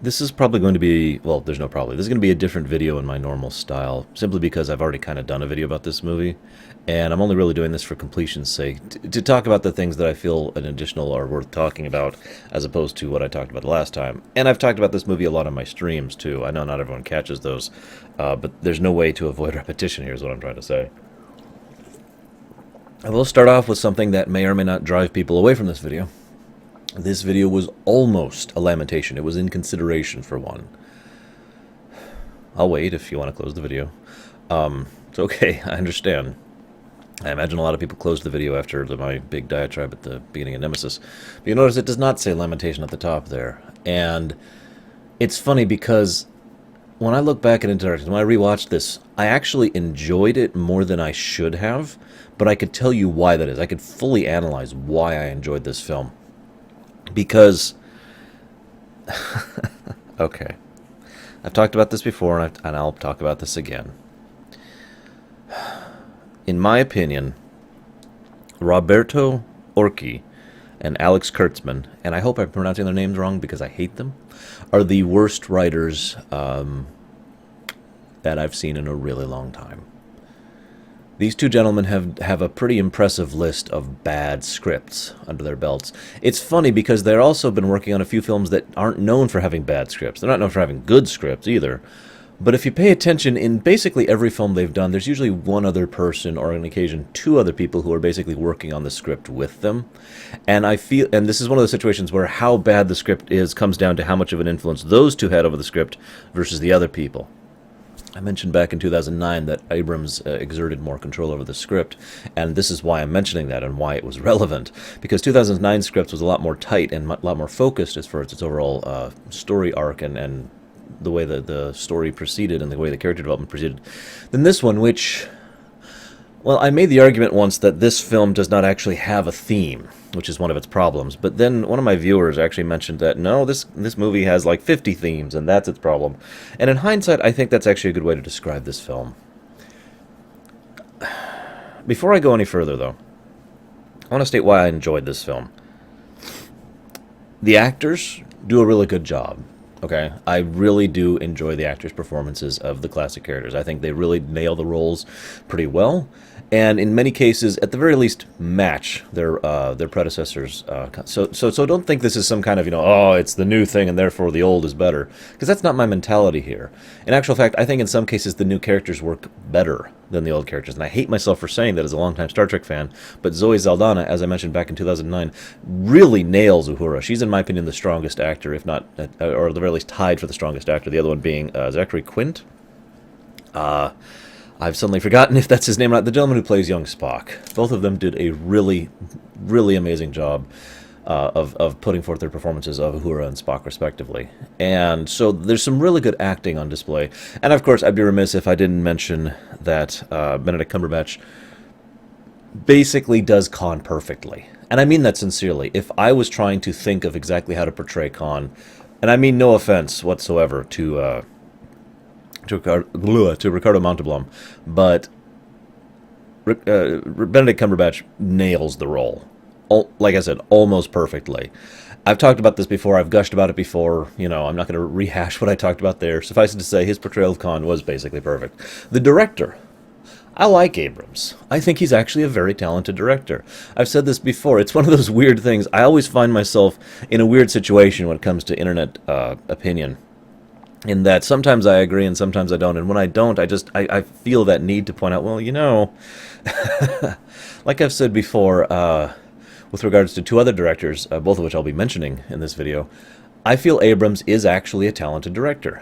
This is probably going to be, well, there's no probably. This is going to be a different video in my normal style, simply because I've already kind of done a video about this movie, and I'm only really doing this for completion's sake, to talk about the things that I feel an additional are worth talking about, as opposed to what I talked about the last time. And I've talked about this movie a lot on my streams, too. I know not everyone catches those, but there's no way to avoid repetition here, is what I'm trying to say. I will start off with something that may or may not drive people away from this video. This video was almost a lamentation. It was in consideration for one. I'll wait if you want to close the video. It's okay, I understand. I imagine a lot of people closed the video after my big diatribe at the beginning of Nemesis. But you notice it does not say lamentation at the top there. And it's funny because when I look back at Introduction, when I rewatched this, I actually enjoyed it more than I should have, but I could tell you why that is. I could fully analyze why I enjoyed this film. Because, okay, I've talked about this before, and I'll talk about this again. In my opinion, Roberto Orci and Alex Kurtzman, and I hope I'm pronouncing their names wrong because I hate them, are the worst writers that I've seen in a really long time. These two gentlemen have a pretty impressive list of bad scripts under their belts. It's funny because they've also been working on a few films that aren't known for having bad scripts. They're not known for having good scripts either. But if you pay attention, in basically every film they've done, there's usually one other person, or on occasion two other people, who are basically working on the script with them. And I feel, and this is one of those situations where how bad the script is comes down to how much of an influence those two had over the script versus the other people. I mentioned back in 2009 that Abrams exerted more control over the script, and this is why I'm mentioning that and why it was relevant. Because 2009's script was a lot more tight and a lot more focused as far as its overall story arc and the way the story proceeded and the way the character development proceeded than this one, which, well, I made the argument once that this film does not actually have a theme, which is one of its problems. But then one of my viewers actually mentioned that, no, this movie has like 50 themes, and that's its problem. And in hindsight, I think that's actually a good way to describe this film. Before I go any further, though, I want to state why I enjoyed this film. The actors do a really good job. Okay, I really do enjoy the actors' performances of the classic characters. I think they really nail the roles pretty well, and in many cases, at the very least, match their predecessors. So don't think this is some kind of, oh, it's the new thing and therefore the old is better, because that's not my mentality here. In actual fact, I think in some cases the new characters work better than the old characters, and I hate myself for saying that as a longtime Star Trek fan, but Zoe Saldana, as I mentioned back in 2009, really nails Uhura. She's, in my opinion, the strongest actor, if not, or at the very least tied for the strongest actor, the other one being Zachary Quint. I've suddenly forgotten if that's his name or not. The gentleman who plays young Spock. Both of them did a really, really amazing job of putting forth their performances of Uhura and Spock, respectively. And so there's some really good acting on display. And of course, I'd be remiss if I didn't mention that Benedict Cumberbatch basically does Khan perfectly. And I mean that sincerely. If I was trying to think of exactly how to portray Khan, and I mean no offense whatsoever to Ricardo Montalban, but Benedict Cumberbatch nails the role. Like I said, almost perfectly. I've talked about this before. I've gushed about it before. I'm not going to rehash what I talked about there. Suffice it to say, his portrayal of Khan was basically perfect. The director. I like Abrams. I think he's actually a very talented director. I've said this before. It's one of those weird things. I always find myself in a weird situation when it comes to internet opinion. In that sometimes I agree and sometimes I don't. And when I don't, I feel that need to point out, well, like I've said before, with regards to two other directors, both of which I'll be mentioning in this video, I feel Abrams is actually a talented director.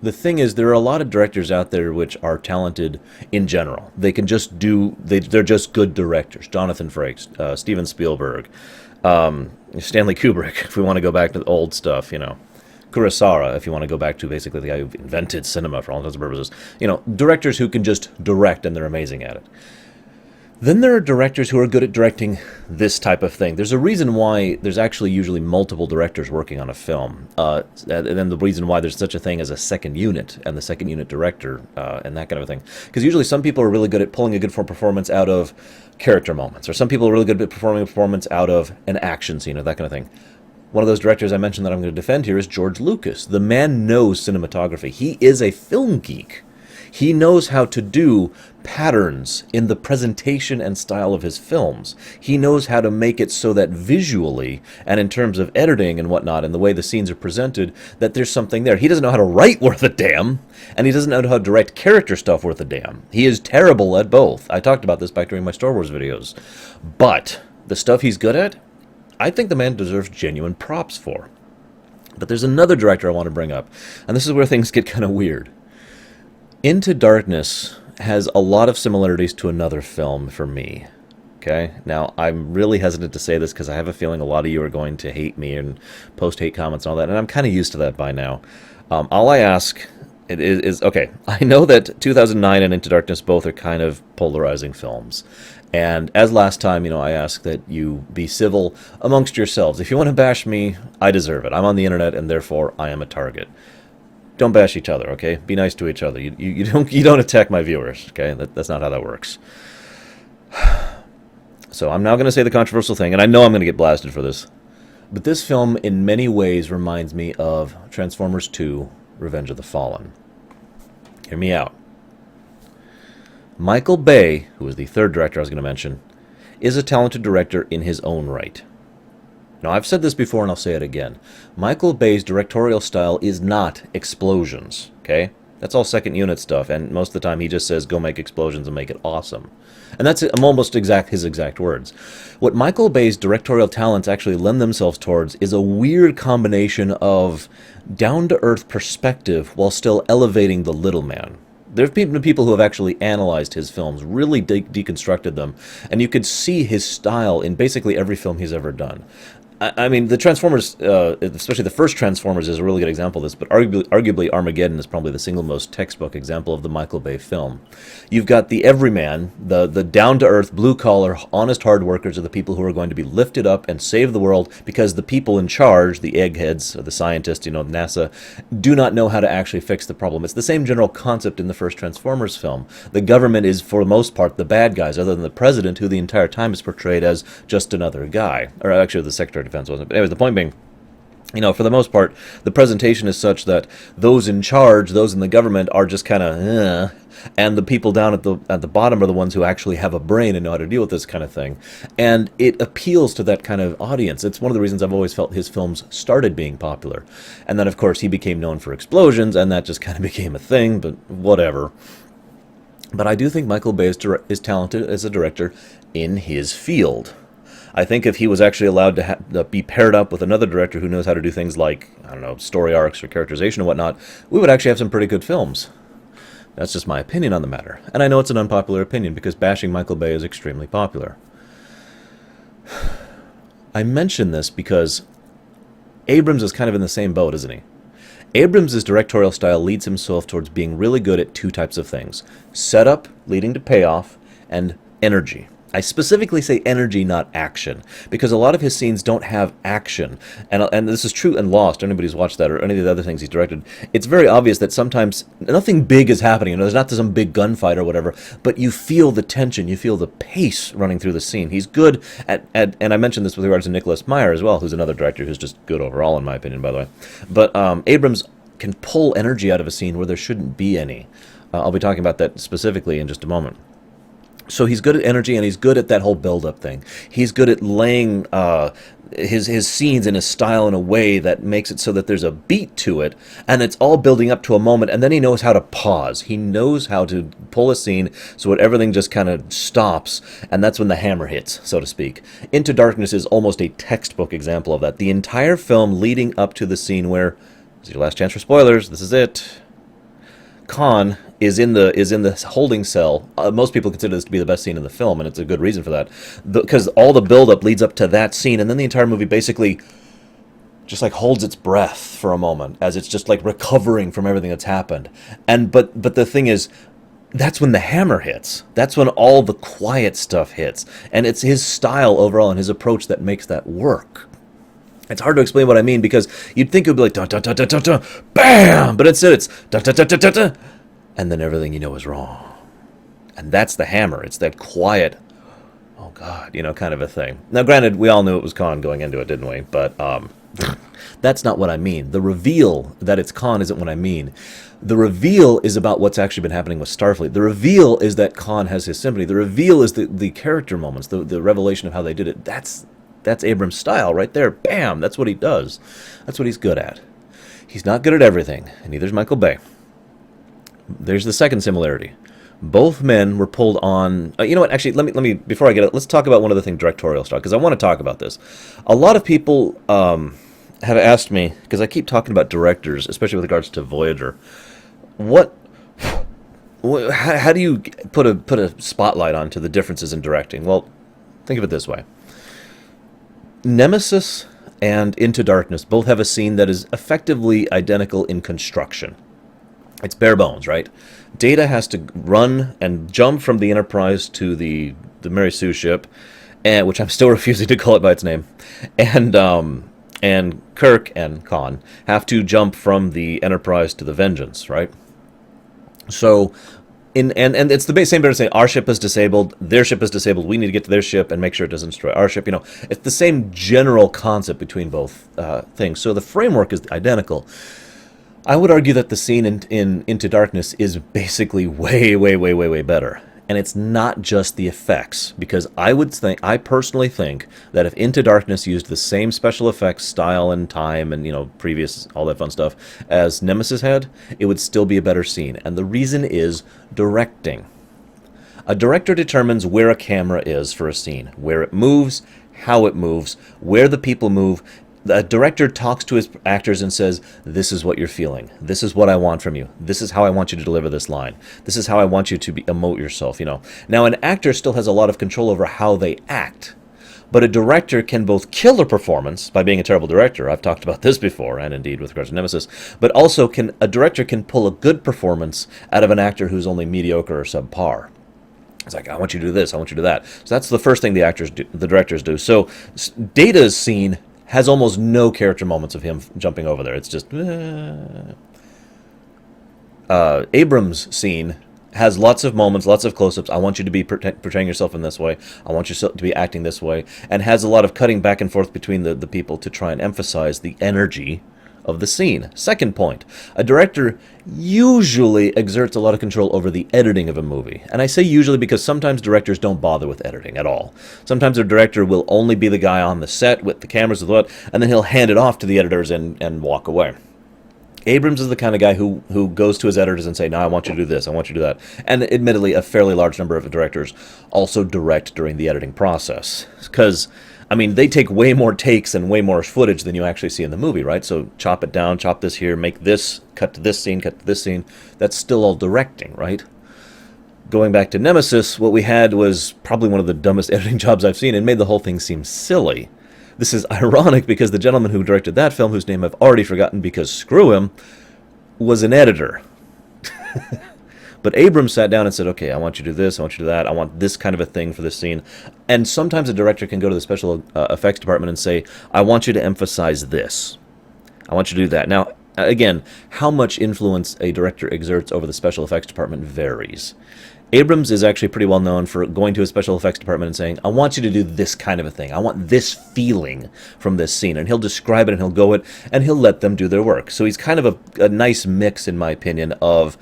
The thing is, there are a lot of directors out there which are talented in general. They can just they're just good directors. Jonathan Frakes, Steven Spielberg, Stanley Kubrick, if we want to go back to the old stuff, Kurosawa, if you want to go back to basically the guy who invented cinema for all intents and purposes. Directors who can just direct and they're amazing at it. Then there are directors who are good at directing this type of thing. There's a reason why there's actually usually multiple directors working on a film. And then the reason why there's such a thing as a second unit and the second unit director and that kind of a thing. Because usually some people are really good at pulling a good performance out of character moments. Or some people are really good at performing a performance out of an action scene or that kind of thing. one of those directors I mentioned that I'm going to defend here is George Lucas. The man knows cinematography. He is a film geek. He knows how to do patterns in the presentation and style of his films. He knows how to make it so that visually, and in terms of editing and whatnot, and the way the scenes are presented, that there's something there. He doesn't know how to write worth a damn, and he doesn't know how to direct character stuff worth a damn. He is terrible at both. I talked about this back during my Star Wars videos. But the stuff he's good at, I think the man deserves genuine props for. But there's another director I want to bring up, and this is where things get kind of weird. Into Darkness has a lot of similarities to another film for me. Okay? Now, I'm really hesitant to say this because I have a feeling a lot of you are going to hate me and post hate comments and all that, and I'm kind of used to that by now. All I ask is, okay, I know that 2009 and Into Darkness both are kind of polarizing films. And as last time, I ask that you be civil amongst yourselves. If you want to bash me, I deserve it. I'm on the internet, and therefore I am a target. Don't bash each other, okay? Be nice to each other. You don't attack my viewers, okay? That's not how that works. So I'm now going to say the controversial thing, and I know I'm going to get blasted for this. But this film, in many ways, reminds me of Transformers 2, Revenge of the Fallen. Hear me out. Michael Bay, who is the third director I was going to mention, is a talented director in his own right. Now, I've said this before, and I'll say it again. Michael Bay's directorial style is not explosions, okay? That's all second unit stuff, and most of the time he just says, go make explosions and make it awesome. And that's almost his exact words. What Michael Bay's directorial talents actually lend themselves towards is a weird combination of down-to-earth perspective while still elevating the little man. There have been people who have actually analyzed his films, really deconstructed them, and you could see his style in basically every film he's ever done. I mean, the Transformers, especially the first Transformers, is a really good example of this, but arguably Armageddon is probably the single most textbook example of the Michael Bay film. You've got the everyman, the down-to-earth, blue-collar, honest hard workers are the people who are going to be lifted up and save the world because the people in charge, the eggheads, or the scientists, NASA, do not know how to actually fix the problem. It's the same general concept in the first Transformers film. The government is, for the most part, the bad guys, other than the president, who the entire time is portrayed as just another guy. Or actually, the Secretary of Defense wasn't. But anyways, the point being, for the most part, the presentation is such that those in charge, those in the government, are just kind of, and the people down at the bottom are the ones who actually have a brain and know how to deal with this kind of thing. And it appeals to that kind of audience. It's one of the reasons I've always felt his films started being popular. And then, of course, he became known for explosions, and that just kind of became a thing, but whatever. But I do think Michael Bay is talented as a director in his field. I think if he was actually allowed to be paired up with another director who knows how to do things like, I don't know, story arcs or characterization and whatnot, we would actually have some pretty good films. That's just my opinion on the matter. And I know it's an unpopular opinion because bashing Michael Bay is extremely popular. I mention this because Abrams is kind of in the same boat, isn't he? Abrams' directorial style leads himself towards being really good at two types of things. Setup, leading to payoff, and energy. I specifically say energy, not action, because a lot of his scenes don't have action. And this is true in Lost, or anybody who's watched that, or any of the other things he's directed. It's very obvious that sometimes nothing big is happening. There's not some big gunfight or whatever, but you feel the tension, you feel the pace running through the scene. He's good at and I mentioned this with regards to Nicholas Meyer as well, who's another director who's just good overall, in my opinion, by the way. But Abrams can pull energy out of a scene where there shouldn't be any. I'll be talking about that specifically in just a moment. So he's good at energy, and he's good at that whole build-up thing. He's good at laying his scenes in his style in a way that makes it so that there's a beat to it, and it's all building up to a moment, and then he knows how to pause. He knows how to pull a scene so that everything just kind of stops, and that's when the hammer hits, so to speak. Into Darkness is almost a textbook example of that. The entire film leading up to the scene where, this is your last chance for spoilers, this is it, Khan is in the holding cell. Most people consider this to be the best scene in the film, and it's a good reason for that, because all the build-up leads up to that scene, and then the entire movie basically just like holds its breath for a moment as it's just like recovering from everything that's happened. And but the thing is, that's when the hammer hits. That's when all the quiet stuff hits, and it's his style overall and his approach that makes that work. It's hard to explain what I mean, because you'd think it would be like dun dun dun dun dun dun, bam, but instead it's dun dun dun dun dun dun, and then everything you know is wrong. And that's the hammer. It's that quiet, oh God, kind of a thing. Now, granted, we all knew it was Khan going into it, didn't we? But That's not what I mean. The reveal that it's Khan isn't what I mean. The reveal is about what's actually been happening with Starfleet. The reveal is that Khan has his symphony. The reveal is the character moments, the revelation of how they did it. That's Abrams' style right there. Bam! That's what he does. That's what he's good at. He's not good at everything, and neither's Michael Bay. There's the second similarity. Both men were pulled on... you know what? Actually, let me before I get it, let's talk about one other thing, directorial style, because I want to talk about this. A lot of people have asked me, because I keep talking about directors, especially with regards to Voyager, how do you put a spotlight onto the differences in directing? Well, think of it this way. Nemesis and Into Darkness both have a scene that is effectively identical in construction. It's bare bones, right? Data has to run and jump from the Enterprise to the Mary Sue ship, which I'm still refusing to call it by its name, and Kirk and Khan have to jump from the Enterprise to the Vengeance, right? So, and it's the same better saying our ship is disabled, their ship is disabled, we need to get to their ship and make sure it doesn't destroy our ship. You know, it's the same general concept between both things. So the framework is identical. I would argue that the scene in Into Darkness is basically way better. And it's not just the effects, because I personally think that if Into Darkness used the same special effects style and time and, you know, previous, all that fun stuff, as Nemesis had, it would still be a better scene. And the reason is directing. A director determines where a camera is for a scene, where it moves, how it moves, where the people move. The director talks to his actors and says, this is what you're feeling. This is what I want from you. This is how I want you to deliver this line. This is how I want you to emote yourself, you know. Now, an actor still has a lot of control over how they act. But a director can both kill a performance by being a terrible director. I've talked about this before, and indeed with regards to Nemesis. But also, a director can pull a good performance out of an actor who's only mediocre or subpar. It's like, I want you to do this, I want you to do that. So that's the first thing the directors do. So Data's scene has almost no character moments of him jumping over there. It's just... Abrams' scene has lots of moments, lots of close-ups. I want you to be portraying yourself in this way. I want you to be acting this way. And has a lot of cutting back and forth between the people to try and emphasize the energy of the scene. Second point, a director usually exerts a lot of control over the editing of a movie. And I say usually because sometimes directors don't bother with editing at all. Sometimes a director will only be the guy on the set with the cameras and what, and then he'll hand it off to the editors and walk away. Abrams is the kind of guy who goes to his editors and say, no, I want you to do this, I want you to do that. And admittedly, a fairly large number of directors also direct during the editing process. Because, I mean, they take way more takes and way more footage than you actually see in the movie, right? So chop it down, chop this here, make this, cut to this scene, cut to this scene. That's still all directing, right? Going back to Nemesis, what we had was probably one of the dumbest editing jobs I've seen and made the whole thing seem silly. This is ironic because the gentleman who directed that film, whose name I've already forgotten because screw him, was an editor. But Abrams sat down and said, okay, I want you to do this, I want you to do that, I want this kind of a thing for this scene. And sometimes a director can go to the special effects department and say, I want you to emphasize this. I want you to do that. Now, again, how much influence a director exerts over the special effects department varies. Abrams is actually pretty well known for going to a special effects department and saying, I want you to do this kind of a thing. I want this feeling from this scene. And he'll describe it and he'll go it and he'll let them do their work. So he's kind of a nice mix, in my opinion, of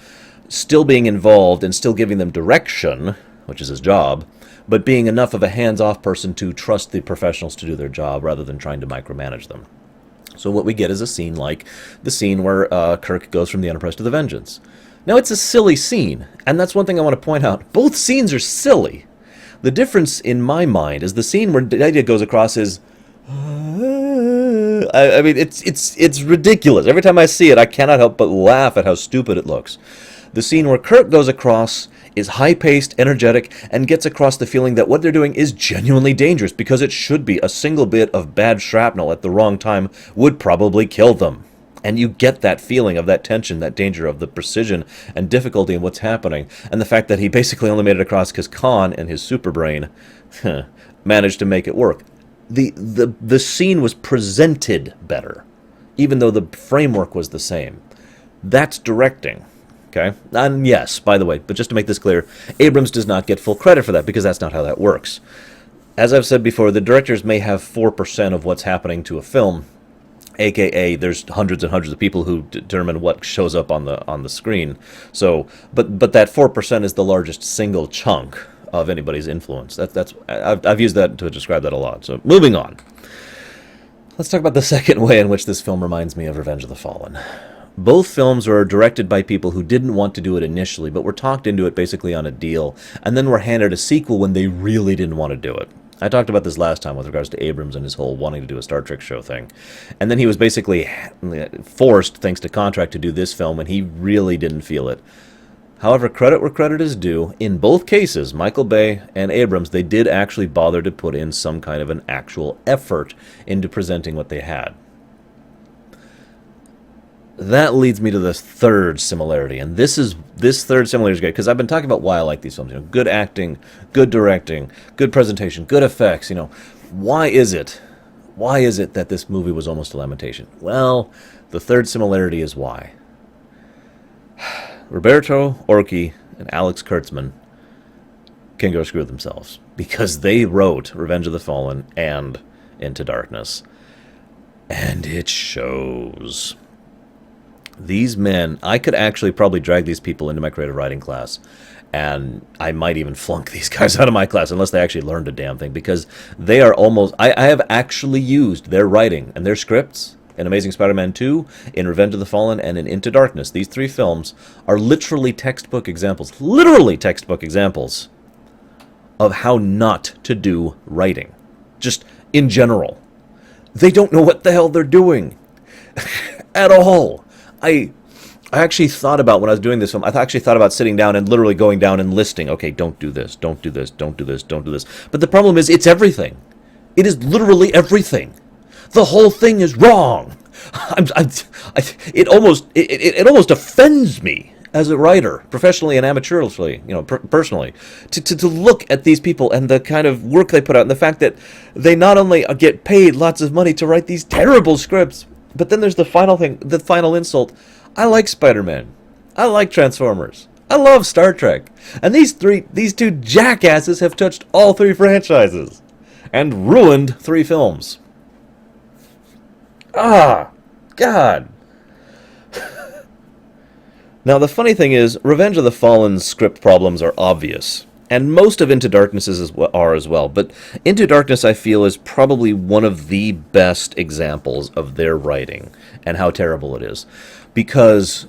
still being involved and still giving them direction, which is his job, but being enough of a hands-off person to trust the professionals to do their job rather than trying to micromanage them. So what we get is a scene like the scene where Kirk goes from the Enterprise to the Vengeance. Now, it's a silly scene, and that's one thing I want to point out. Both scenes are silly. The difference in my mind is the scene where Data goes across is... I mean, it's ridiculous. Every time I see it, I cannot help but laugh at how stupid it looks. The scene where Kirk goes across is high-paced, energetic, and gets across the feeling that what they're doing is genuinely dangerous because it should be. A single bit of bad shrapnel at the wrong time would probably kill them. And you get that feeling of that tension, that danger, of the precision and difficulty in what's happening, and the fact that he basically only made it across because Khan and his super brain managed to make it work. The scene was presented better, even though the framework was the same. That's directing. Okay? And yes, by the way, but just to make this clear, Abrams does not get full credit for that because that's not how that works. As I've said before, the directors may have 4% of what's happening to a film, AKA there's hundreds and hundreds of people who determine what shows up on the screen. So, but that 4% is the largest single chunk of anybody's influence. I've used that to describe that a lot. So, moving on. Let's talk about the second way in which this film reminds me of Revenge of the Fallen. Both films are directed by people who didn't want to do it initially, but were talked into it basically on a deal, and then were handed a sequel when they really didn't want to do it. I talked about this last time with regards to Abrams and his whole wanting to do a Star Trek show thing. And then he was basically forced, thanks to contract, to do this film, and he really didn't feel it. However, credit where credit is due. In both cases, Michael Bay and Abrams, they did actually bother to put in some kind of an actual effort into presenting what they had. That leads me to the third similarity, and this third similarity is great, because I've been talking about why I like these films. Good acting, good directing, good presentation, good effects. Why is it that this movie was almost a lamentation? Well, the third similarity is why. Roberto Orci and Alex Kurtzman can go screw themselves, because they wrote Revenge of the Fallen and Into Darkness, and it shows. These men, I could actually probably drag these people into my creative writing class, and I might even flunk these guys out of my class unless they actually learned a damn thing, because they are almost... I have actually used their writing and their scripts in Amazing Spider-Man 2, in Revenge of the Fallen, and in Into Darkness. These three films are literally textbook examples of how not to do writing. Just in general. They don't know what the hell they're doing. At all. I actually thought about, when I was doing this film, I actually thought about sitting down and literally going down and listing, okay, don't do this, don't do this, don't do this, don't do this. But the problem is, it's everything. It is literally everything. The whole thing is wrong. It almost offends me as a writer, professionally and amateurishly, personally, to look at these people and the kind of work they put out, and the fact that they not only get paid lots of money to write these terrible scripts, but then there's the final thing, the final insult. I like Spider-Man. I like Transformers. I love Star Trek. And these two jackasses have touched all three franchises and ruined three films. Ah, God. Now, the funny thing is, Revenge of the Fallen's script problems are obvious, and most of Into Darkness are as well, but Into Darkness, I feel, is probably one of the best examples of their writing and how terrible it is. Because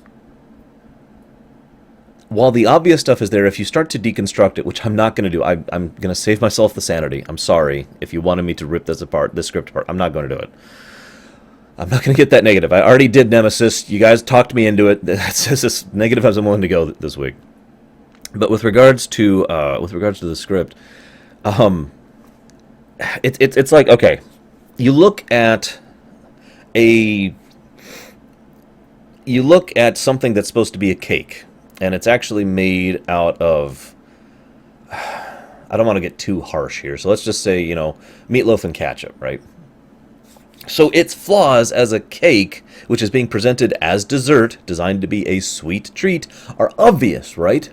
while the obvious stuff is there, if you start to deconstruct it, which I'm not going to do, I'm going to save myself the sanity. I'm sorry if you wanted me to rip this script apart. I'm not going to do it. I'm not going to get that negative. I already did Nemesis. You guys talked me into it. That's as negative as I'm willing to go this week. But with regards to the script, it's like, okay, you look at something that's supposed to be a cake, and it's actually made out of, I don't want to get too harsh here, so let's just say, meatloaf and ketchup, right? So its flaws as a cake, which is being presented as dessert, designed to be a sweet treat, are obvious, right?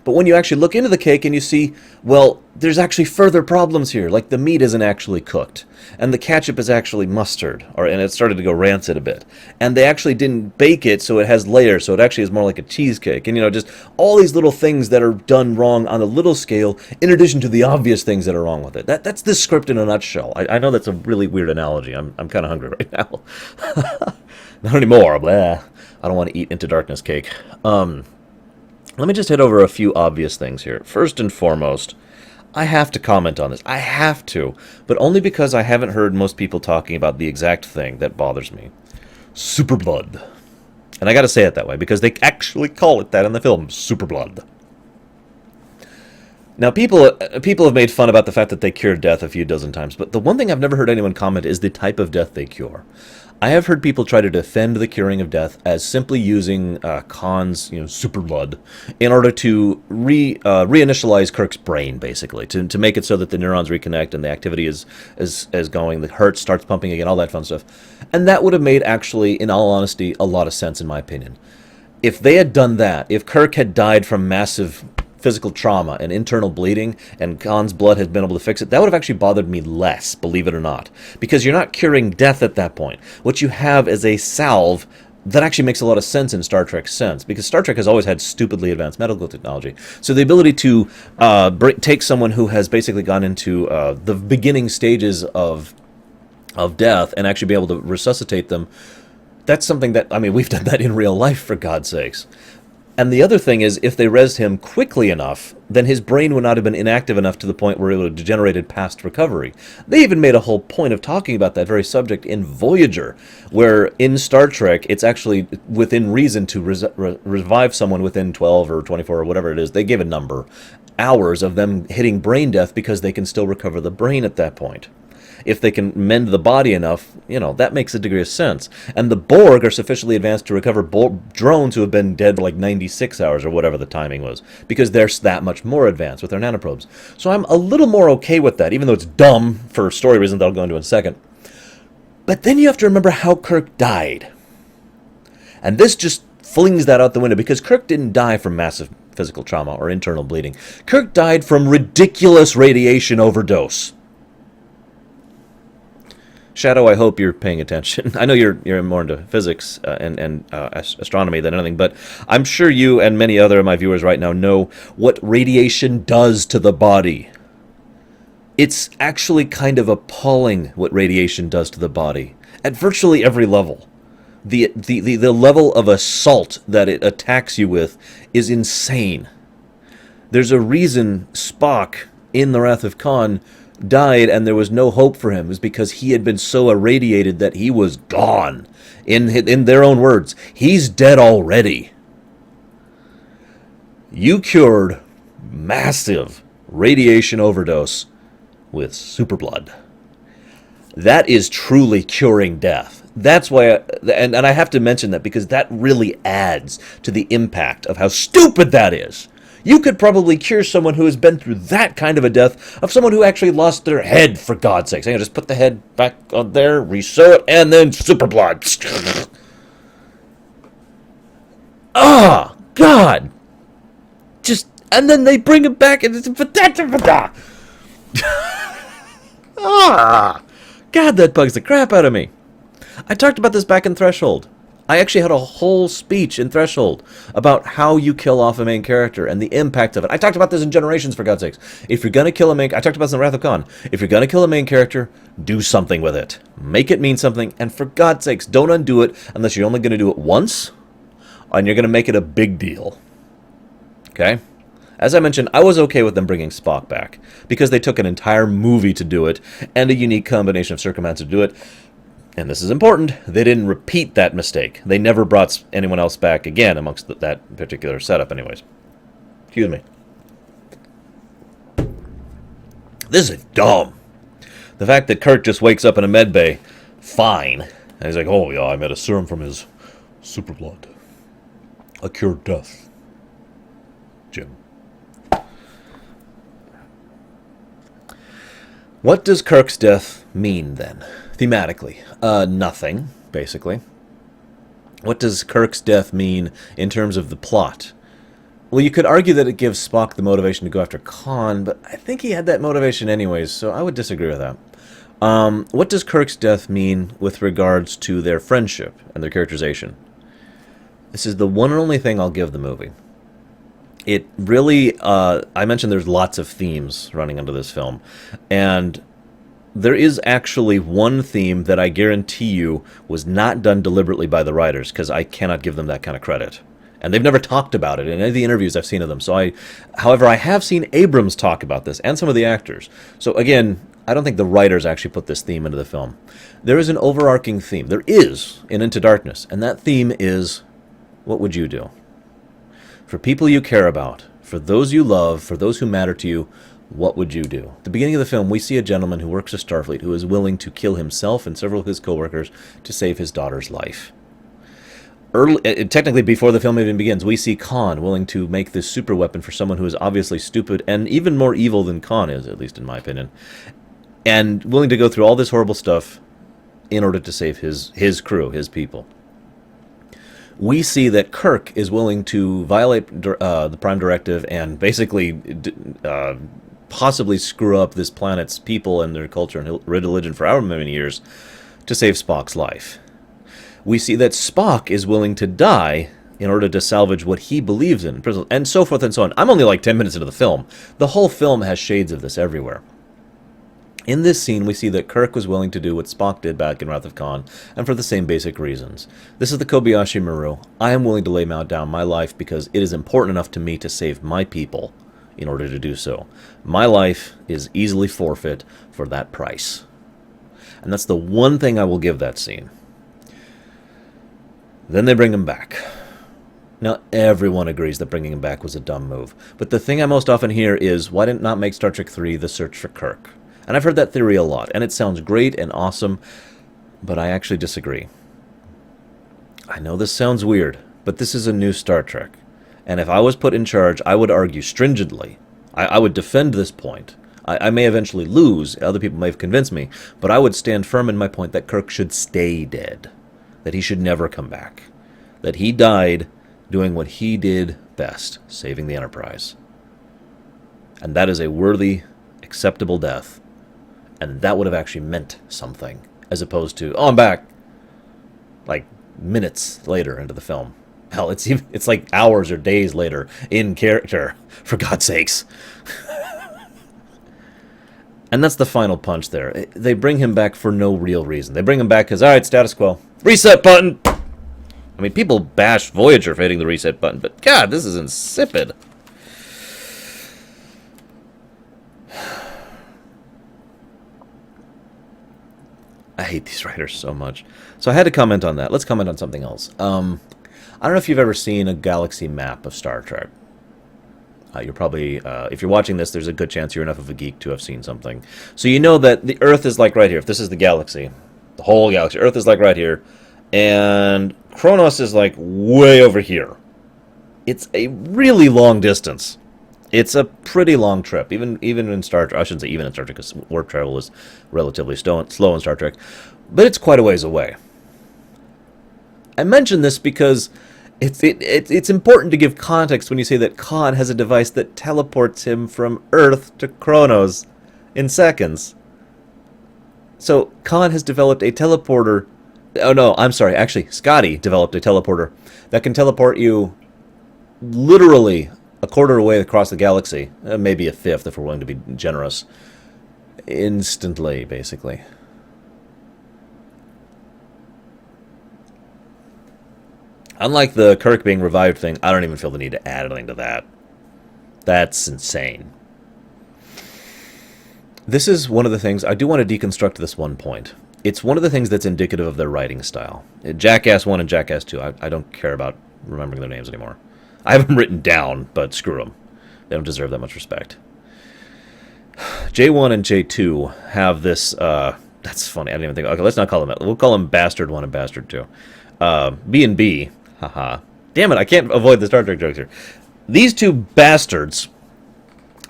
But when you actually look into the cake and you see, well, there's actually further problems here. Like the meat isn't actually cooked, and the ketchup is actually mustard, and it started to go rancid a bit. And they actually didn't bake it, so it has layers, so it actually is more like a cheesecake. And, just all these little things that are done wrong on a little scale, in addition to the obvious things that are wrong with it. That's this script in a nutshell. I know that's a really weird analogy. I'm kind of hungry right now. Not anymore. Blah. I don't want to eat Into Darkness cake. Let me just hit over a few obvious things here. First and foremost, I have to comment on this. I have to, but only because I haven't heard most people talking about the exact thing that bothers me. Super blood. And I gotta say it that way, because they actually call it that in the film, super blood. Now, people have made fun about the fact that they cured death a few dozen times, but the one thing I've never heard anyone comment is the type of death they cure. I have heard people try to defend the curing of death as simply using Khan's, super blood, in order to reinitialize Kirk's brain, basically, to make it so that the neurons reconnect and the activity is going, the heart starts pumping again, all that fun stuff. And that would have made, actually, in all honesty, a lot of sense, in my opinion. If they had done that, if Kirk had died from massive physical trauma and internal bleeding, and Khan's blood had been able to fix it, that would have actually bothered me less, believe it or not. Because you're not curing death at that point. What you have is a salve that actually makes a lot of sense in Star Trek's sense, because Star Trek has always had stupidly advanced medical technology. So the ability to take someone who has basically gone into the beginning stages of death and actually be able to resuscitate them, that's something that, I mean, we've done that in real life, for God's sakes. And the other thing is, if they resed him quickly enough, then his brain would not have been inactive enough to the point where it would have degenerated past recovery. They even made a whole point of talking about that very subject in Voyager, where in Star Trek, it's actually within reason to revive someone within 12 or 24 or whatever it is. They give a number, hours of them hitting brain death, because they can still recover the brain at that point. If they can mend the body enough, that makes a degree of sense. And the Borg are sufficiently advanced to recover drones who have been dead for like 96 hours or whatever the timing was, because they're that much more advanced with their nanoprobes. So I'm a little more okay with that, even though it's dumb for story reasons that I'll go into in a second. But then you have to remember how Kirk died. And this just flings that out the window, because Kirk didn't die from massive physical trauma or internal bleeding. Kirk died from ridiculous radiation overdose. Shadow, I hope you're paying attention. I know you're more into physics and astronomy than anything, but I'm sure you and many other of my viewers right now know what radiation does to the body. It's actually kind of appalling what radiation does to the body at virtually every level. The level of assault that it attacks you with is insane. There's a reason Spock in The Wrath of Khan died and there was no hope for him. It was because he had been so irradiated that he was gone. In their own words, he's dead already. You cured massive radiation overdose with super blood. That is truly curing death. That's why, and I have to mention that because that really adds to the impact of how stupid that is. You could probably cure someone who has been through that kind of a death of someone who actually lost their head, for God's sakes. Just put the head back on there, resew it, and then super blood. Ah, God. And then they bring it back, and it's ah, God, that bugs the crap out of me. I talked about this back in Threshold. I actually had a whole speech in Threshold about how you kill off a main character and the impact of it. I talked about this in Generations, for God's sakes. If you're going to kill a main... I talked about this in Wrath of Khan. If you're going to kill a main character, do something with it. Make it mean something, and for God's sakes, don't undo it unless you're only going to do it once, and you're going to make it a big deal. Okay? As I mentioned, I was okay with them bringing Spock back, because they took an entire movie to do it, and a unique combination of circumstances to do it. And this is important, they didn't repeat that mistake. They never brought anyone else back again amongst that particular setup anyways. Excuse me. This is dumb. The fact that Kirk just wakes up in a med bay, fine. And he's like, oh yeah, I made a serum from his super blood. I cured death. Jim. What does Kirk's death mean then? Thematically, nothing, basically. What does Kirk's death mean in terms of the plot? Well, you could argue that it gives Spock the motivation to go after Khan, but I think he had that motivation anyways, so I would disagree with that. What does Kirk's death mean with regards to their friendship and their characterization? This is the one and only thing I'll give the movie. It really, I mentioned there's lots of themes running under this film, and there is actually one theme that I guarantee you was not done deliberately by the writers, because I cannot give them that kind of credit. And they've never talked about it in any of the interviews I've seen of them. However, I have seen Abrams talk about this, and some of the actors. So again, I don't think the writers actually put this theme into the film. There is an overarching theme. There is in Into Darkness, and that theme is, what would you do? For people you care about, for those you love, for those who matter to you, what would you do? At the beginning of the film, we see a gentleman who works at Starfleet who is willing to kill himself and several of his co-workers to save his daughter's life. Technically, before the film even begins, we see Khan willing to make this super weapon for someone who is obviously stupid and even more evil than Khan is, at least in my opinion, and willing to go through all this horrible stuff in order to save his crew, his people. we see that Kirk is willing to violate the Prime Directive and basically possibly screw up this planet's people and their culture and religion for however many years to save Spock's life. We see that Spock is willing to die in order to salvage what he believes in, and so forth and so on. I'm only like 10 minutes into the film. The whole film has shades of this everywhere. In this scene, we see that Kirk was willing to do what Spock did back in Wrath of Khan, and for the same basic reasons. This is the Kobayashi Maru. I am willing to lay down my life because it is important enough to me to save my people in order to do so. My life is easily forfeit for that price. And that's the one thing I will give that scene. Then they bring him back. Now, everyone agrees that bringing him back was a dumb move. But the thing I most often hear is, why didn't not make Star Trek 3 The Search for Kirk? And I've heard that theory a lot, and it sounds great and awesome, but I actually disagree. I know this sounds weird, but this is a new Star Trek. And if I was put in charge, I would argue stringently. I would defend this point. I may eventually lose, other people may have convinced me, but I would stand firm in my point that Kirk should stay dead. That he should never come back. That he died doing what he did best, saving the Enterprise. And that is a worthy, acceptable death. And that would have actually meant something, as opposed to, oh, I'm back, like minutes later into the film. Hell, it's like hours or days later in character, for God's sakes. And that's the final punch there. They bring him back for no real reason. They bring him back because, all right, status quo. Reset button! I mean, people bash Voyager for hitting the reset button, but God, this is insipid. I hate these writers so much. So I had to comment on that. Let's comment on something else. I don't know if you've ever seen a galaxy map of Star Trek. You're probably, if you're watching this, there's a good chance you're enough of a geek to have seen something. So you know that the Earth is like right here. If this is the galaxy, the whole galaxy, Earth is like right here. And Kronos is like way over here. It's a really long distance. It's a pretty long trip. Even in Star Trek, I shouldn't say even in Star Trek, because warp travel is relatively slow in Star Trek. But it's quite a ways away. I mention this because it's important to give context when you say that Khan has a device that teleports him from Earth to Kronos in seconds. So Khan has developed a teleporter. Oh no, I'm sorry. Actually, Scotty developed a teleporter that can teleport you literally a quarter away across the galaxy, maybe a fifth if we're willing to be generous, instantly, basically. Unlike the Kirk being revived thing, I don't even feel the need to add anything to that. That's insane. This is one of the things, I do want to deconstruct this one point. It's one of the things that's indicative of their writing style. Jackass 1 and Jackass 2, I don't care about remembering their names anymore. I have them written down, but screw them. They don't deserve that much respect. J1 and J2 have this, that's funny, I didn't even think, okay, let's not call them that. We'll call them Bastard 1 and Bastard 2. B and B, haha. Damn it, I can't avoid the Star Trek jokes here. These two bastards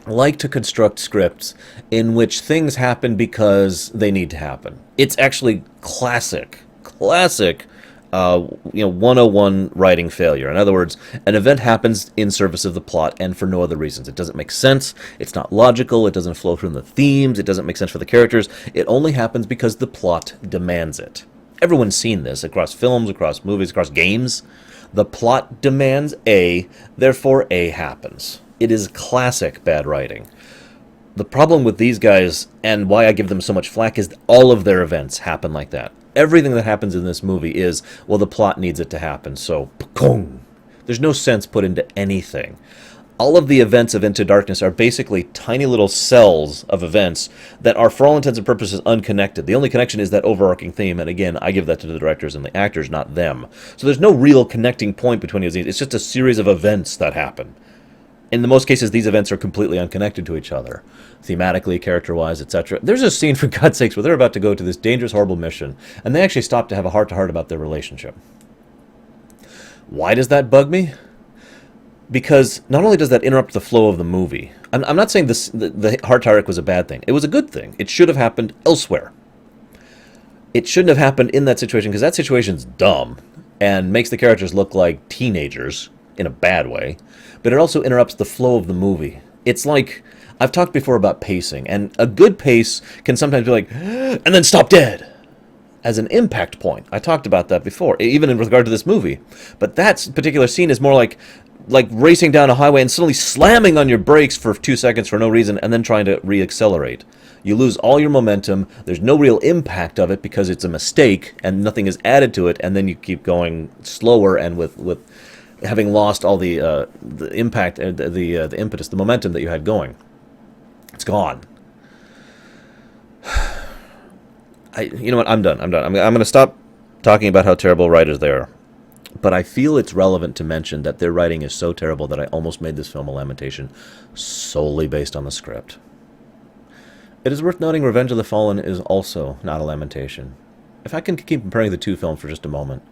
like to construct scripts in which things happen because they need to happen. It's actually classic 101 writing failure. In other words, an event happens in service of the plot and for no other reasons. It doesn't make sense, it's not logical, it doesn't flow from the themes, it doesn't make sense for the characters. It only happens because the plot demands it. Everyone's seen this across films, across movies, across games. The plot demands A, therefore A happens. It is classic bad writing. The problem with these guys, and why I give them so much flack, is all of their events happen like that. Everything that happens in this movie is, well, the plot needs it to happen, so, p'kong. There's no sense put into anything. All of the events of Into Darkness are basically tiny little cells of events that are, for all intents and purposes, unconnected. The only connection is that overarching theme, and again, I give that to the directors and the actors, not them. So there's no real connecting point between these. It's just a series of events that happen. In the most cases, these events are completely unconnected to each other, thematically, character-wise, etc. There's a scene, for God's sakes, where they're about to go to this dangerous, horrible mission, and they actually stop to have a heart-to-heart about their relationship. Why does that bug me? Because not only does that interrupt the flow of the movie, I'm not saying the heart-to-heart was a bad thing. It was a good thing. It should have happened elsewhere. It shouldn't have happened in that situation, because that situation's dumb. and makes the characters look like teenagers in a bad way, but it also interrupts the flow of the movie. It's like, I've talked before about pacing, and a good pace can sometimes be like, and then stop dead, as an impact point. I talked about that before, even in regard to this movie. But that particular scene is more like racing down a highway and suddenly slamming on your brakes for 2 seconds for no reason, and then trying to reaccelerate. You lose all your momentum, there's no real impact of it because it's a mistake, and nothing is added to it, and then you keep going slower, and with having lost all the impact, the impetus, the momentum that you had going. It's gone. You know what? I'm done. I'm going to stop talking about how terrible writers they are. But I feel it's relevant to mention that their writing is so terrible that I almost made this film a lamentation solely based on the script. It is worth noting Revenge of the Fallen is also not a lamentation. If I can keep comparing the two films for just a moment.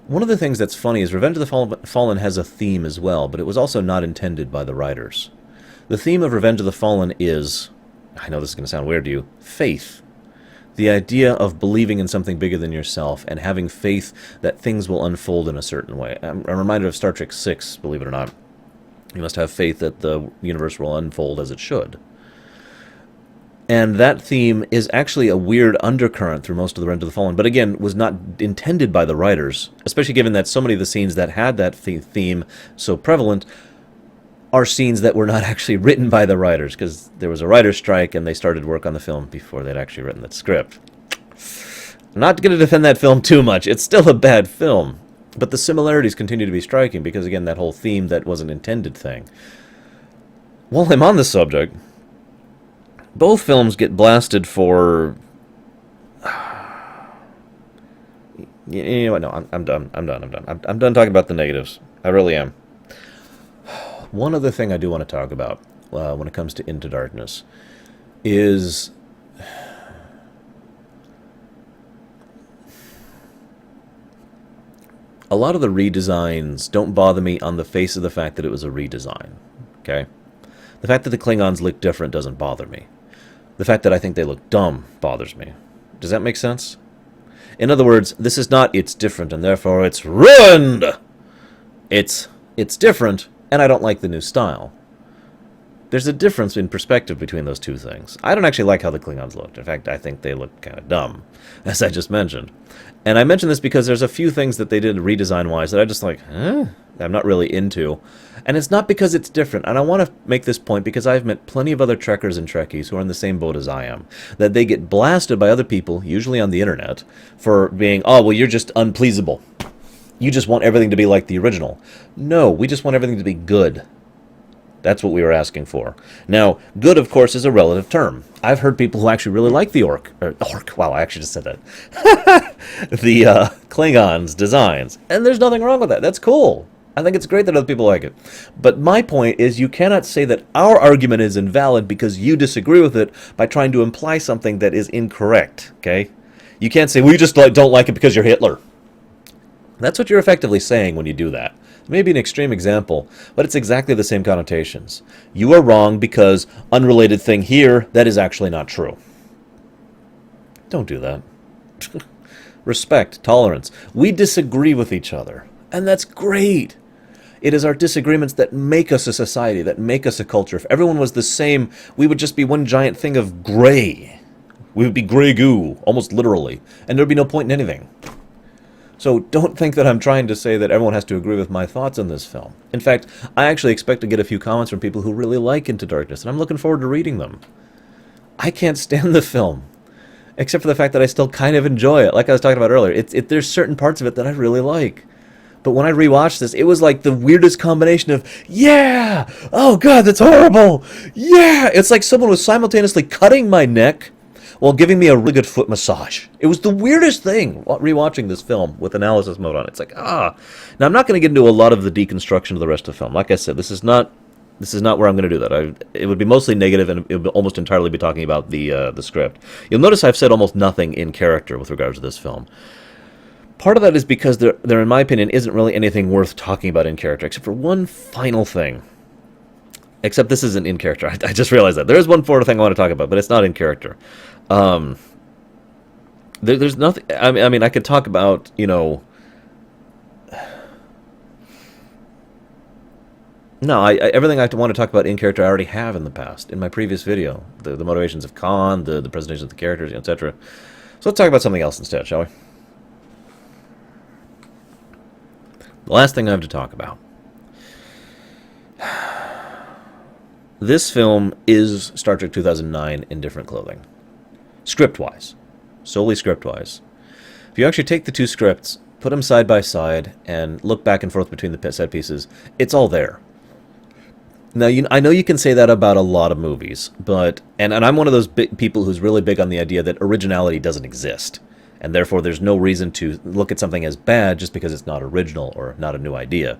One of the things that's funny is Revenge of the Fallen has a theme as well, but it was also not intended by the writers. The theme of Revenge of the Fallen is, I know this is going to sound weird to you, faith. The idea of believing in something bigger than yourself and having faith that things will unfold in a certain way. I'm reminded of Star Trek VI, believe it or not. You must have faith that the universe will unfold as it should. And that theme is actually a weird undercurrent through most of the Revenge of the Fallen, but again, was not intended by the writers, especially given that so many of the scenes that had that theme so prevalent are scenes that were not actually written by the writers, because there was a writer's strike and they started work on the film before they'd actually written the script. I'm not going to defend that film too much. It's still a bad film, but the similarities continue to be striking because, again, that whole theme that wasn't intended thing. While I'm on the subject, both films get blasted for... You know what? No, I'm done. I'm done talking about the negatives. I really am. One other thing I do want to talk about when it comes to Into Darkness is a lot of the redesigns don't bother me on the face of the fact that it was a redesign. Okay? The fact that the Klingons look different doesn't bother me. The fact that I think they look dumb bothers me. Does that make sense? In other words, this is not it's different and therefore it's ruined. It's different and I don't like the new style. There's a difference in perspective between those two things. I don't actually like how the Klingons looked. In fact, I think they look kind of dumb, as I just mentioned. And I mention this because there's a few things that they did redesign-wise that I just like, I'm not really into. And it's not because it's different. And I want to make this point because I've met plenty of other Trekkers and Trekkies who are in the same boat as I am. That they get blasted by other people, usually on the internet, for being, oh, well, you're just unpleasable. You just want everything to be like the original. No, we just want everything to be good. That's what we were asking for. Now, good, of course, is a relative term. I've heard people who actually really like the orc, wow, I actually just said that. The Klingons' designs. And there's nothing wrong with that. That's cool. I think it's great that other people like it. But my point is you cannot say that our argument is invalid because you disagree with it by trying to imply something that is incorrect, okay? You can't say, we just don't like it because you're Hitler. That's what you're effectively saying when you do that. It may be an extreme example, but it's exactly the same connotations. You are wrong because unrelated thing here, that is actually not true. Don't do that. Respect, tolerance. We disagree with each other, and that's great. It is our disagreements that make us a society, that make us a culture. If everyone was the same, we would just be one giant thing of gray. We would be gray goo, almost literally, and there would be no point in anything. So don't think that I'm trying to say that everyone has to agree with my thoughts on this film. In fact, I actually expect to get a few comments from people who really like Into Darkness, and I'm looking forward to reading them. I can't stand the film, except for the fact that I still kind of enjoy it. Like I was talking about earlier, there's certain parts of it that I really like. But when I rewatched this, it was like the weirdest combination of, yeah, oh God, that's horrible, yeah. It's like someone was simultaneously cutting my neck while giving me a really good foot massage. It was the weirdest thing, rewatching this film with analysis mode on. It's like, Now, I'm not going to get into a lot of the deconstruction of the rest of the film. Like I said, this is not where I'm going to do that. It would be mostly negative, and it would almost entirely be talking about the script. You'll notice I've said almost nothing in character with regards to this film. Part of that is because there, in my opinion, isn't really anything worth talking about in character, except for one final thing. Except this isn't in character. I just realized that. There is one further thing I want to talk about, but it's not in character. There's nothing... I mean, I could talk about, No, everything I want to talk about in character I already have in the past, in my previous video. The motivations of Khan, the presentation of the characters, etc. So let's talk about something else instead, shall we? The last thing I have to talk about. This film is Star Trek 2009 in different clothing. Script-wise. Solely script-wise. If you actually take the two scripts, put them side by side, and look back and forth between the set pieces, it's all there. Now, I know you can say that about a lot of movies, but and I'm one of those people who's really big on the idea that originality doesn't exist, and therefore there's no reason to look at something as bad just because it's not original or not a new idea.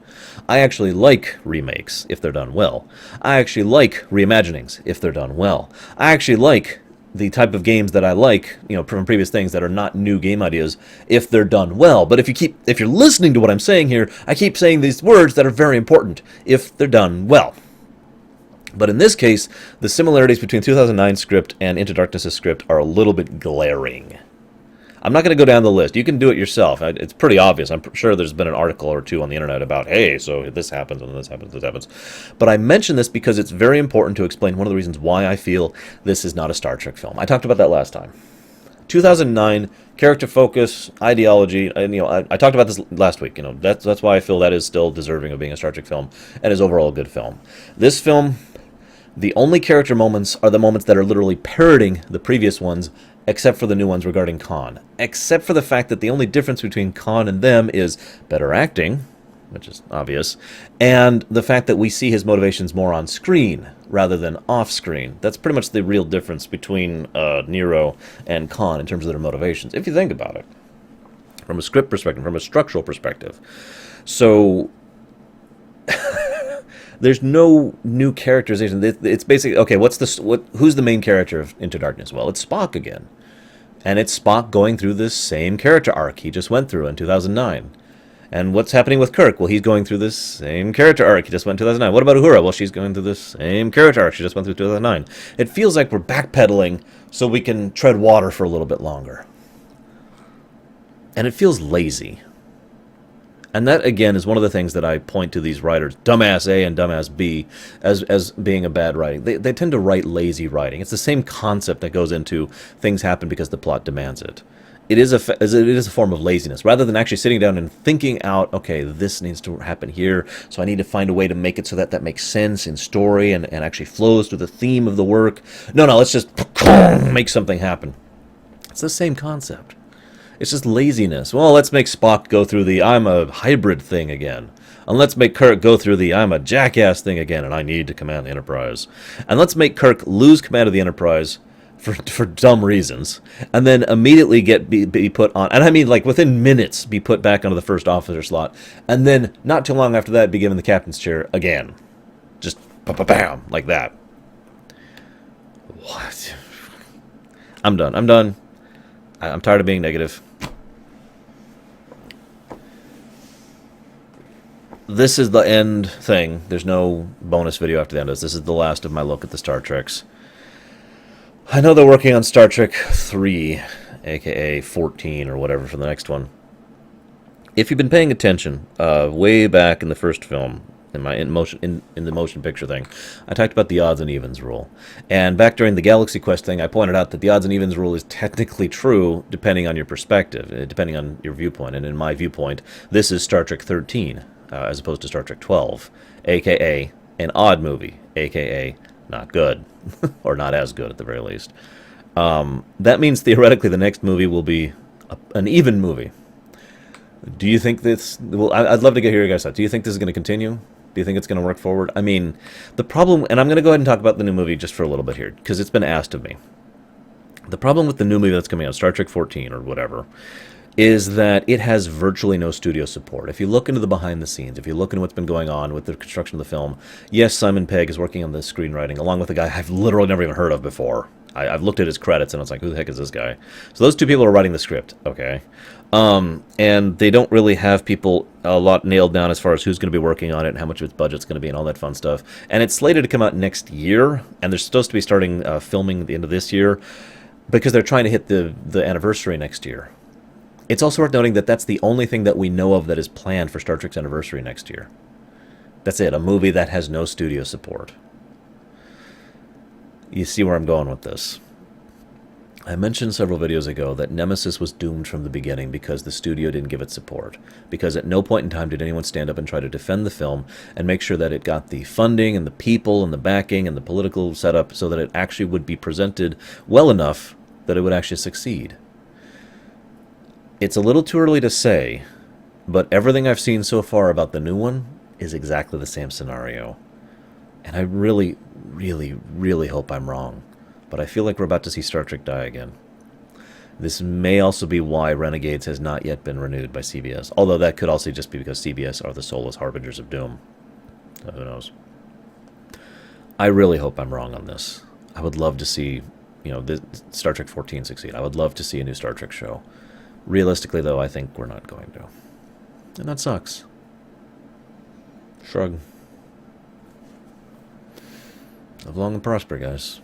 I actually like remakes if they're done well. I actually like reimaginings if they're done well. I actually like the type of games that I like, from previous things that are not new game ideas, if they're done well. But if you're listening to what I'm saying here, I keep saying these words that are very important, if they're done well. But in this case, the similarities between 2009 script and Into Darkness' script are a little bit glaring. I'm not going to go down the list. You can do it yourself. It's pretty obvious. I'm sure there's been an article or two on the internet about, hey, so this happens, and this happens, this happens. But I mention this because it's very important to explain one of the reasons why I feel this is not a Star Trek film. I talked about that last time. 2009, character focus, ideology, and I talked about this last week. That's why I feel that is still deserving of being a Star Trek film and is overall a good film. This film, the only character moments are the moments that are literally parroting the previous ones, except for the new ones regarding Khan. Except for the fact that the only difference between Khan and them is better acting, which is obvious, and the fact that we see his motivations more on screen rather than off screen. That's pretty much the real difference between Nero and Khan in terms of their motivations, if you think about it. From a script perspective, from a structural perspective. So there's no new characterization. It's basically, okay, who's the main character of Into Darkness? Well, it's Spock again. And it's Spock going through this same character arc he just went through in 2009. And what's happening with Kirk? Well, he's going through this same character arc he just went in 2009. What about Uhura? Well, she's going through this same character arc she just went through 2009. It feels like we're backpedaling so we can tread water for a little bit longer. And it feels lazy. And that, again, is one of the things that I point to these writers, Dumbass A and Dumbass B, as being a bad writing. They tend to write lazy writing. It's the same concept that goes into things happen because the plot demands it. It is a form of laziness. Rather than actually sitting down and thinking out, okay, this needs to happen here, so I need to find a way to make it so that makes sense in story and actually flows to the theme of the work. No, let's just make something happen. It's the same concept. It's just laziness. Well, let's make Spock go through the I'm a hybrid thing again. And let's make Kirk go through the I'm a jackass thing again, and I need to command the Enterprise. And let's make Kirk lose command of the Enterprise for dumb reasons, and then immediately be put on, and I mean like within minutes, be put back onto the first officer slot, and then not too long after that be given the captain's chair again. Just bam, like that. What? I'm done. I'm tired of being negative. This is the end thing. There's no bonus video after the end of this. This is the last of my look at the Star Treks. I know they're working on Star Trek 3, aka 14 or whatever for the next one. If you've been paying attention, way back in the first film, in the motion picture thing, I talked about the odds and evens rule. And back during the Galaxy Quest thing, I pointed out that the odds and evens rule is technically true depending on your perspective, depending on your viewpoint. And in my viewpoint, this is Star Trek 13, as opposed to Star Trek 12, aka an odd movie, aka not good, or not as good at the very least. That means theoretically the next movie will be an even movie. Do you think this... Well, I'd love to hear your guys' thoughts. Do you think this is going to continue? Do you think it's going to work forward? I mean, the problem... And I'm going to go ahead and talk about the new movie just for a little bit here, because it's been asked of me. The problem with the new movie that's coming out, Star Trek 14 or whatever, is that it has virtually no studio support. If you look into the behind the scenes, if you look into what's been going on with the construction of the film, yes, Simon Pegg is working on the screenwriting, along with a guy I've literally never even heard of before. I've looked at his credits, and I was like, who the heck is this guy? So those two people are writing the script, okay? And they don't really have people a lot nailed down as far as who's going to be working on it and how much of its budget's going to be and all that fun stuff. And it's slated to come out next year, and they're supposed to be starting filming at the end of this year because they're trying to hit the anniversary next year. It's also worth noting that that's the only thing that we know of that is planned for Star Trek's anniversary next year. That's it, a movie that has no studio support. You see where I'm going with this. I mentioned several videos ago that Nemesis was doomed from the beginning because the studio didn't give it support. Because at no point in time did anyone stand up and try to defend the film and make sure that it got the funding and the people and the backing and the political setup so that it actually would be presented well enough that it would actually succeed. It's a little too early to say, but everything I've seen so far about the new one is exactly the same scenario. And I really, really, really hope I'm wrong. But I feel like we're about to see Star Trek die again. This may also be why Renegades has not yet been renewed by CBS. Although that could also just be because CBS are the soulless harbingers of doom. Who knows? I really hope I'm wrong on this. I would love to see, Star Trek 14 succeed. I would love to see a new Star Trek show. Realistically, though, I think we're not going to. And that sucks. Shrug. Live long and prosper, guys.